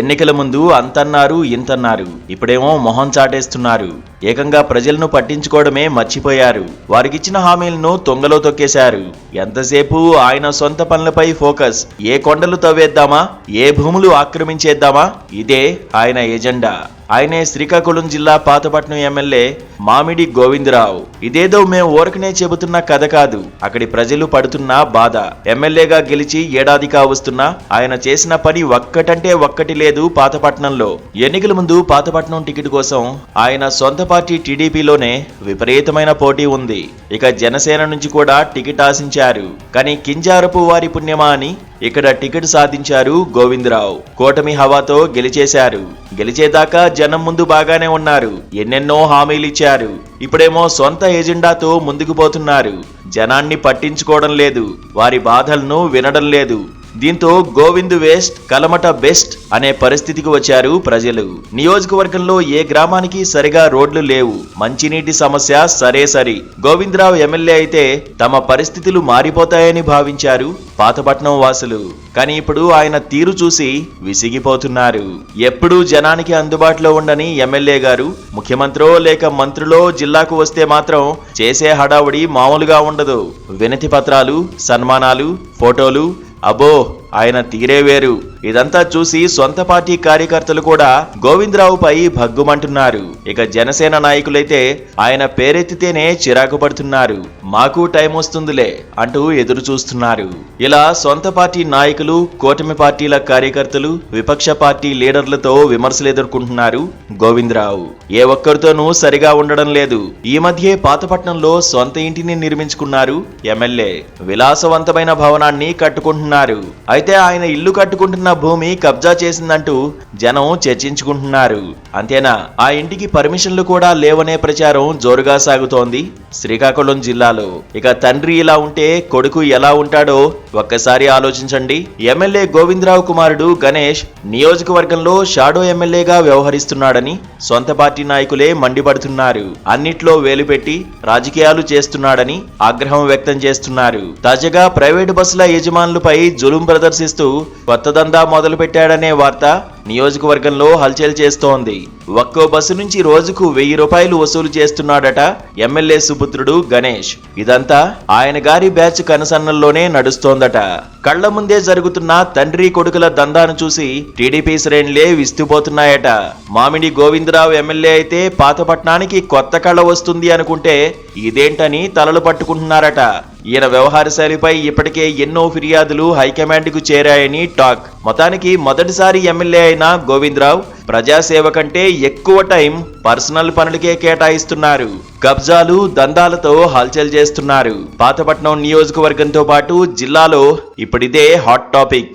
ఎన్నికల ముందు అంతన్నారు ఇంతన్నారు, ఇప్పుడేమో మొహం చాటేస్తున్నారు. ఏకంగా ప్రజలను పట్టించుకోవడమే మర్చిపోయారు. వారికిచ్చిన హామీలను తొంగలో తొక్కేశారు. ఎంతసేపు ఆయన సొంత పనులపై ఫోకస్. ఏ కొండలు తవ్వేద్దామా, ఏ భూములు ఆక్రమించేద్దామా, ఇదే ఆయన ఎజెండా. ఆయనే శ్రీకాకుళం జిల్లా పాతపట్నం ఎమ్మెల్యే మామిడి గోవిందరావు. ఇదేదో మేము ఊరకనే చెబుతున్న కథ కాదు, అక్కడి ప్రజలు పడుతున్న బాధ. ఎమ్మెల్యేగా గెలిచి ఏడాది కావస్తున్నా ఆయన చేసిన పని ఒక్కటంటే ఒక్కటి లేదు పాతపట్నంలో. ఎన్నికల ముందు పాతపట్నం టికెట్ కోసం ఆయన సొంత పార్టీ టీడీపీలోనే విపరీతమైన పోటీ ఉంది. ఇక జనసేన నుంచి కూడా టికెట్ ఆశించారు. కానీ కింజారపు వారి పుణ్యమా అని ఇక్కడ టికెట్ సాధించారు గోవిందరావు. కూటమి హవాతో గెలిచేశారు. గెలిచేదాకా జనం ముందు బాగానే ఉన్నారు. ఎన్నెన్నో హామీలు ఇచ్చారు. ఇప్పుడేమో సొంత ఎజెండాతో ముందుకు పోతున్నారు. జనాన్ని పట్టించుకోవడం లేదు, వారి బాధలను వినడం లేదు. దీంతో గోవింద్ వేస్ట్, కలమట బెస్ట్ అనే పరిస్థితికి వచ్చారు ప్రజలు. నియోజకవర్గంలో ఏ గ్రామానికి సరిగా రోడ్లు లేవు, మంచినీటి సమస్య సరే. గోవిందరావు ఎమ్మెల్యే అయితే తమ పరిస్థితులు మారిపోతాయని భావించారు పాతపట్నం వాసులు. కానీ ఇప్పుడు ఆయన తీరు చూసి విసిగిపోతున్నారు. ఎప్పుడూ జనానికి అందుబాటులో ఉండని ఎమ్మెల్యే గారు ముఖ్యమంత్రో లేక మంత్రులో జిల్లాకు వస్తే మాత్రం చేసే హడావుడి మామూలుగా ఉండదు. వినతి పత్రాలు, సన్మానాలు, ఫోటోలు, అబ్బో ఆయన తీరే వేరు. ఇదంతా చూసి సొంత పార్టీ కార్యకర్తలు కూడా గోవిందరావుపై భగ్గుమంటున్నారు. ఇక జనసేన నాయకులైతే ఆయన పేరెత్తితేనే చిరాకు పడుతున్నారు. మాకు టైం వస్తుందిలే అంటూ ఎదురు చూస్తున్నారు. ఇలా సొంత పార్టీ నాయకులు, కూటమి పార్టీల కార్యకర్తలు, విపక్ష పార్టీ లీడర్లతో విమర్శలు ఎదుర్కొంటున్నారు గోవిందరావు. ఏ ఒక్కరితోనూ సరిగా ఉండడం లేదు. ఈ మధ్యే పాతపట్నంలో సొంత ఇంటిని నిర్మించుకున్నారు ఎమ్మెల్యే. విలాసవంతమైన భవనాన్ని కట్టుకుంటున్నారు. అయితే ఆయన ఇల్లు కట్టుకుంటున్న భూమి కబ్జా చేసిందంటూ జనం చర్చించుకుంటున్నారు. అంతేనా, ఆ ఇంటికి పర్మిషన్లు కూడా లేవనే ప్రచారం జోరుగా సాగుతోంది శ్రీకాకుళం జిల్లాలో. ఇక తండ్రి ఇలా ఉంటే కొడుకు ఎలా ఉంటాడో ఒక్కసారి ఆలోచించండి. ఎమ్మెల్యే గోవిందరావు కుమారుడు గణేష్ నియోజకవర్గంలో షాడో ఎమ్మెల్యేగా వ్యవహరిస్తున్నాడని సొంత పార్టీ నాయకులే మండిపడుతున్నారు. అన్నిట్లో వేలు పెట్టి రాజకీయాలు చేస్తున్నాడని ఆగ్రహం వ్యక్తం చేస్తున్నారు. తాజాగా ప్రైవేటు బస్సుల యజమానులపై జులుం ప్రదర్శిస్తూ కొత్త దందా మొదలు పెట్టాడనే వార్త నియోజకవర్గంలో హల్చల్ చేస్తోంది. ఒక్కో బస్సు నుంచి రోజుకు 1000 రూపాయలు వసూలు చేస్తున్నాడట ఎమ్మెల్యే సుపుత్రుడు గణేష్. ఇదంతా ఆయన గారి బ్యాచ్ కనసన్నల్లోనే నడుస్తోందట. కళ్ల ముందే జరుగుతున్న తండ్రి కొడుకుల దందాను చూసి టీడీపీ శ్రేణులే విస్తుపోతున్నాయట. మామిడి గోవిందరావు ఎమ్మెల్యే అయితే పాతపట్నానికి కొత్త కళ వస్తుంది అనుకుంటే ఇదేంటని తలలు పట్టుకుంటున్నారట. ఈయన వ్యవహార శైలిపై ఇప్పటికే ఎన్నో ఫిర్యాదులు హైకమాండ్ కు చేరాయని టాక్. మొత్తానికి మొదటిసారి ఎమ్మెల్యే అయిన గోవిందరావు ప్రజాసేవ కంటే ఎక్కువ టైం పర్సనల్ పనులకే కేటాయిస్తున్నారు. కబ్జాలు, దందాలతో హల్చల్ చేస్తున్నారు. పాతపట్నం నియోజకవర్గంతో పాటు జిల్లాలో ఇప్పుడిదే హాట్ టాపిక్.